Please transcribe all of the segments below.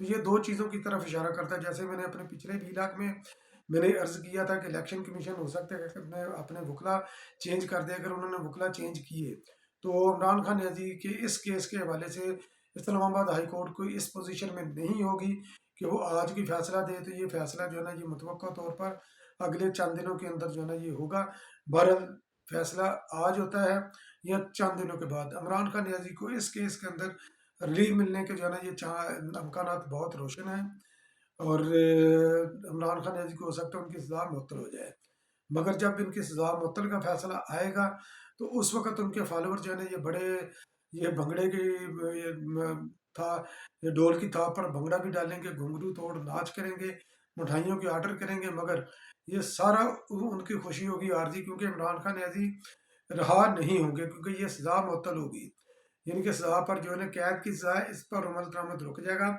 تو یہ دو چیزوں کی طرف اشارہ کرتا ہے. جیسے میں نے اپنے پچھلے ویلاگ میں میں نے عرض کیا تھا کہ الیکشن کمیشن ہو سکتا ہے کہ اپنے وکلا چینج کر دے. اگر انہوں نے وکلا چینج کیے تو عمران خان نیازی کے اس کیس کے حوالے سے اسلام آباد ہائی کورٹ کو اس پوزیشن میں نہیں ہوگی کہ وہ آج کی فیصلہ دے. تو یہ فیصلہ جو ہے نا یہ متوقع طور پر اگلے چند دنوں کے اندر جو ہے نا یہ ہوگا. بہرحال فیصلہ آج ہوتا ہے یا چند دنوں کے بعد. عمران خان نیازی کو اس کیس کے اندر ریلیف ملنے کے جو ہے نا یہ امکانات بہت روشن ہیں. اور عمران خان نیازی کو ہو سکتا ہے ان کی سزا معطل ہو جائے. مگر جب ان کی سزا معطل کا فیصلہ آئے گا تو اس وقت ان کے فالوور جو ہے نا یہ بڑے یہ بھنگڑے کی تھا یہ ڈول کی تھا پر بھنگڑا بھی ڈالیں گے, گھنگرو توڑ ناچ کریں گے, مٹھائیوں کے آرڈر کریں گے. مگر یہ سارا ان کی خوشی ہوگی عارضی, کیونکہ عمران خان نیازی رہا نہیں ہوں گے کیونکہ یہ سزا معطل ہوگی. یعنی کہ سزا پر جو ہے نا قید کی سزا ہے, اس پر عمل درآمد رک جائے گا.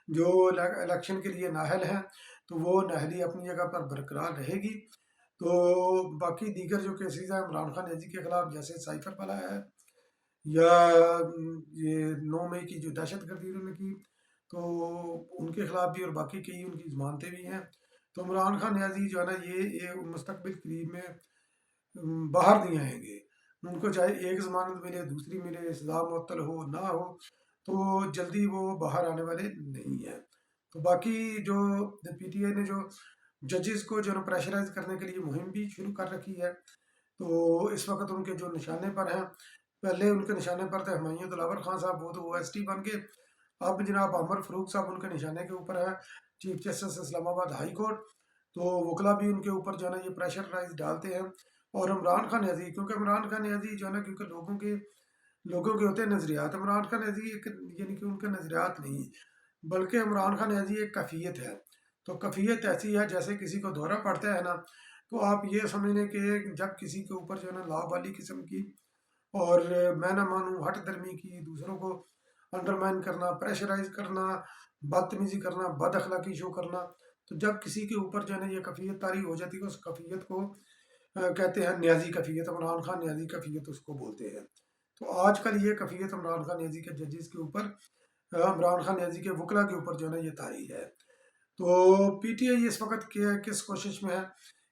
جو الیکشن کے لیے نااہل ہیں تو وہ نااہلی اپنی جگہ پر برقرار رہے گی. تو باقی دیگر جو کیسز ہیں عمران خان نیازی کے خلاف, جیسے سائفر پلا ہے یا یہ 9 مئی کی جو دہشت گردی انہوں نے کی, تو ان کے خلاف بھی, اور باقی کئی ان کی ضمانتیں بھی ہیں. تو عمران خان نیازی جو ہے نا یہ مستقبل قریب میں باہر نہیں آئیں گے. ان کو چاہے ایک ضمانت ملے, دوسری ملے, سزا معطل ہو نہ ہو, تو جلدی وہ باہر آنے والے نہیں ہیں. تو باقی جو پی ٹی آئی نے جو ججز کو جو پریشرائز کرنے کے لیے مہم بھی شروع کر رکھی ہے, تو اس وقت ان کے جو نشانے پر ہیں, پہلے ان کے نشانے پر تھے ہمایوں دلاور خان صاحب, وہ تو او ایس ٹی بن گئے. اب جناب عمر فاروق صاحب ان کے نشانے کے اوپر ہیں, چیف جسٹس اسلام آباد ہائی کورٹ. تو وکلا بھی ان کے اوپر جو ہے نا یہ پریشرائز ڈالتے ہیں. اور عمران خان نیازی, کیونکہ عمران خان نیازی جو ہے نا کیونکہ لوگوں کے ہوتے ہیں نظریات. عمران خان نیازی ایک یعنی کہ ان کے نظریات نہیں, بلکہ عمران خان نیازی ایک کیفیت ہے. تو کیفیت ایسی ہے جیسے کسی کو دورہ پڑتا ہے نا, تو آپ یہ سمجھ لیں کہ جب کسی کے اوپر جو ہے نا لا والی قسم کی اور میں نہ مانوں ہٹ درمی کی, دوسروں کو انڈرمائن کرنا, پریشرائز کرنا, بدتمیزی کرنا, بد اخلاقی شو کرنا, تو جب کسی کے اوپر جو ہے نا یہ کیفیت طاری ہو جاتی ہے, اس کیفیت کو کہتے ہیں نیازی کیفیت. عمران خان نیازی کیفیت اس کو بولتے ہیں. تو آج کل یہ کیفیت عمران خان نیازی کے ججز کے اوپر, عمران خان نیازی کے وکلا کے اوپر جو ہے نا یہ طاری ہے. تو پی ٹی آئی اس وقت کس کوشش میں ہے,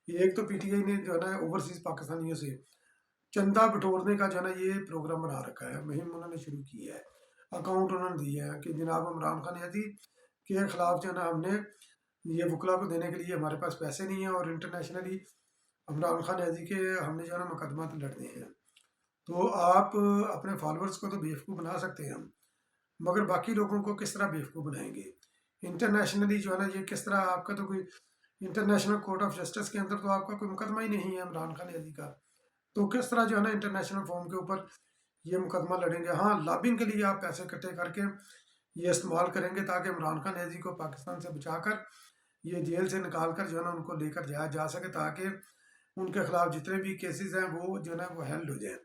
ایک تو پی ٹی آئی نے جو ہے نا اوورسیز پاکستانیوں سے چندہ بٹورنے کا جو ہے نا یہ پروگرام بنا رکھا ہے, مہم انہوں نے شروع کی ہے. اکاؤنٹ انہوں نے دیے ہیں کہ جناب عمران خان نیازی کے خلاف جو ہے نا ہم نے یہ وکلا کو دینے کے لیے ہمارے پاس پیسے نہیں ہیں, اور انٹرنیشنلی عمران خان نیازی کے ہم نے جو ہے نا مقدمات لڑنے ہیں. تو آپ اپنے فالوورز کو تو بیوقوف بنا سکتے ہیں ہم, مگر باقی لوگوں کو کس طرح بیوقوف بنائیں گے. انٹرنیشنلی جو ہے نا یہ کس طرح, آپ کا تو کوئی انٹرنیشنل کورٹ آف جسٹس کے اندر تو آپ کا کوئی مقدمہ ہی نہیں ہے عمران خان نیازی کا, تو کس طرح جو ہے نا انٹرنیشنل فورم کے اوپر یہ مقدمہ لڑیں گے. ہاں لابنگ کے لیے آپ پیسے اکٹھے کر کے یہ استعمال کریں گے تاکہ عمران خان نیازی کو پاکستان سے بچا کر یہ جیل سے نکال کر جو ہے نا ان کو لے کر جایا جا سکے, تاکہ ان کے خلاف جتنے بھی کیسز ہیں وہ جو ہے نا وہ ہیلڈ ہو جائیں.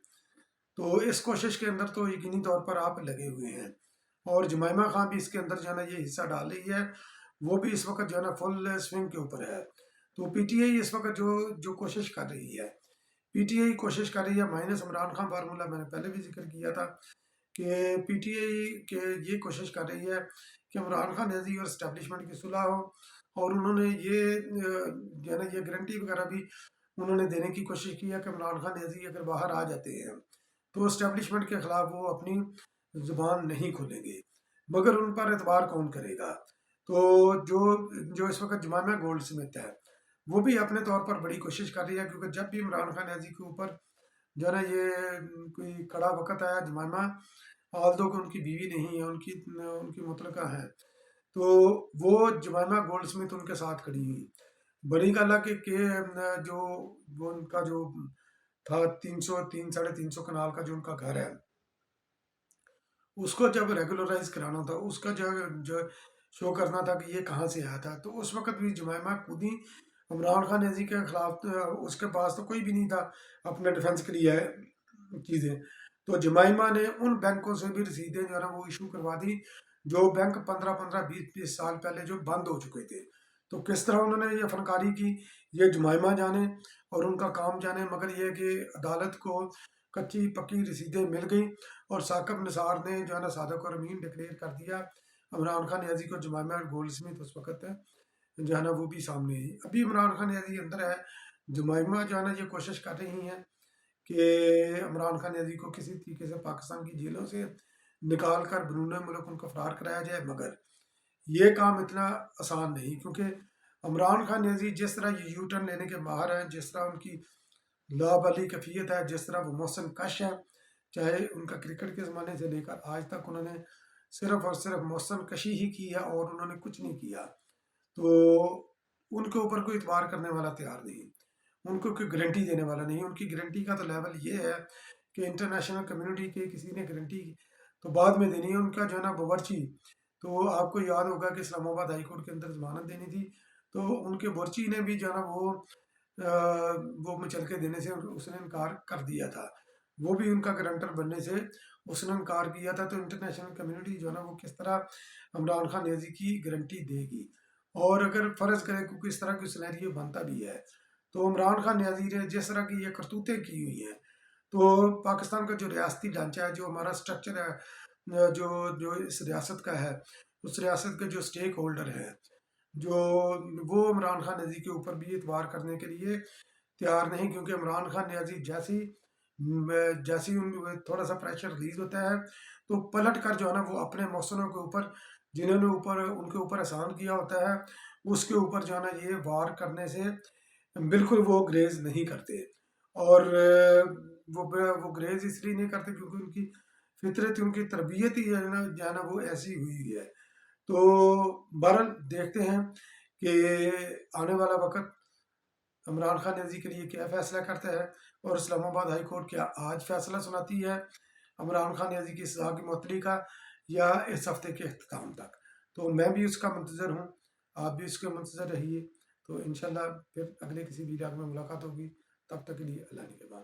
تو اس کوشش کے اندر تو یقینی طور پر آپ لگے ہوئے ہیں, اور جمائمہ خان بھی اس کے اندر جو ہے نا یہ حصہ ڈال رہی ہے, وہ بھی اس وقت جو ہے نا فل سوئنگ کے اوپر ہے. تو پی ٹی آئی اس وقت جو کوشش کر رہی ہے, پی ٹی آئی کوشش کر رہی ہے مائنس عمران خان فارمولہ, میں نے پہلے بھی ذکر کیا تھا کہ پی ٹی آئی کے یہ کوشش کر رہی ہے کہ عمران خان نیازی اور اسٹیبلشمنٹ کی صلح ہو, اور انہوں نے یہ جو ہے نا یہ گارنٹی وغیرہ بھی انہوں نے دینے کی کوشش کی ہے کہ عمران خان نیازی اگر باہر آ جاتے ہیں تو اسٹیبلشمنٹ کے خلاف وہ اپنی زبان نہیں کھولیں گے. مگر ان پر اعتبار کون کرے گا. تو جو اس وقت جمائمہ گولڈ سمتھ ہے وہ بھی اپنے طور پر بڑی کوشش کر رہی ہے, کیونکہ جب بھی عمران خان نیازی کے اوپر جو ہے نا یہ کوئی کڑا وقت آیا, جمائمہ آلدو کہ ان کی بیوی نہیں ہے, ان کی مطلقہ ہیں, تو وہ جمائمہ گولڈ سمتھ ان کے ساتھ کھڑی ہوئی. بڑی گل ہے کہ جو وہ ان کا جو تھا 300 کنال کا جو ان کا گھر ہے, اس کو جب ریگولرائز کرانا تھا, اس کا جو شو کرنا تھا کہ یہ کہاں سے آیا تھا, تو اس وقت بھی جمائمہ خود ہی عمران خان نیازی کے خلاف, اس کے پاس تو کوئی بھی نہیں تھا اپنے ڈیفنس کے لیے چیزیں, تو جمائمہ نے ان بینکوں سے بھی رسیدیں جو ہے نا وہ ایشو کروا دی جو بینک 15-20 سال پہلے جو بند ہو چکے تھے. تو کس طرح انہوں نے یہ فنکاری کی یہ جمائمہ جانے اور ان کا کام جانے, مگر یہ کہ عدالت کو کچی پکی رسیدیں مل گئیں, اور ثاقب نثار نے جو ہے نا صادق اور امین ڈکلیئر کر دیا عمران خان نیازی کو جمائما گولڈ سمتھ اس وقت جو ہے نا وہ بھی سامنے آئی. ابھی عمران خان نیازی اندر ہے. جمائما جو ہے نا یہ کوشش کر رہی ہیں کہ عمران خان نیازی کو کسی طریقے سے پاکستان کی جیلوں سے نکال کر بیرون ملک ان کو فرار کرایا جائے، مگر یہ کام اتنا آسان نہیں، کیونکہ عمران خان نیازی جس طرح یہ یو ٹرن لینے کے ماہر ہیں، جس طرح ان کی لابلی کیفیت ہے، جس طرح وہ محسن کش ہیں، چاہے ان کا کرکٹ کے زمانے سے لے کر آج تک انہوں نے صرف اور صرف محسن کشی ہی کی ہے اور انہوں نے کچھ نہیں کیا، تو ان کے اوپر کوئی اعتبار کرنے والا تیار نہیں، ان کو کوئی گارنٹی دینے والا نہیں. ان کی گارنٹی کا تو لیول یہ ہے کہ انٹرنیشنل کمیونٹی کے کسی نے گارنٹی تو بعد میں دینی ہے. ان کا جو ہے نا باورچی، تو آپ کو یاد ہوگا کہ اسلام آباد ہائی کورٹ کے اندر ضمانت دینی تھی، تو ان کے باورچی نے بھی جو ہے نا وہ مچل کے دینے سے اس نے انکار کر دیا تھا، وہ بھی ان کا گارنٹر بننے سے اس نے انکار کیا تھا. تو انٹرنیشنل کمیونٹی جو ہے نا وہ کس طرح عمران خان نیازی کی گارنٹی دے گی؟ اور اگر فرض کرے کہ اس طرح کی سینیریو بنتا بھی ہے تو عمران خان نیازی نے جس طرح کی یہ کرتوتیں کی ہوئی ہیں، تو پاکستان کا جو ریاستی ڈھانچہ ہے، جو ہمارا سٹرکچر ہے، جو اس ریاست کا ہے، اس ریاست کے جو سٹیک ہولڈر ہیں، جو وہ عمران خان نیازی کے اوپر بھی اعتبار کرنے کے لیے تیار نہیں، کیونکہ عمران خان نیازی جیسی تھوڑا سا پریشر ریلیز ہوتا ہے تو پلٹ کر جو ہے نا وہ اپنے محسنوں کے اوپر، جنہوں نے ان کے اوپر احسان کیا ہوتا ہے، اس کے اوپر جو ہے نا یہ وار کرنے سے بالکل وہ گریز نہیں کرتے. اور وہ گریز اس لیے نہیں کرتے کیونکہ ان کی فطرت، ان کی تربیت ہی جو ہے نا وہ ایسی ہوئی ہے. تو بہرحال دیکھتے ہیں کہ آنے والا وقت عمران خان نیازی کے لیے کیا فیصلہ کرتا ہے، اور اسلام آباد ہائی کورٹ کیا آج فیصلہ سناتی ہے عمران خان نیازی کی سزا کی معطلی کا، یا اس ہفتے کے اختتام تک. تو میں بھی اس کا منتظر ہوں، آپ بھی اس کے منتظر رہیے. تو انشاءاللہ پھر اگلے کسی ویڈیو میں ملاقات ہوگی. تب تک کے لیے اللہ نگہبان.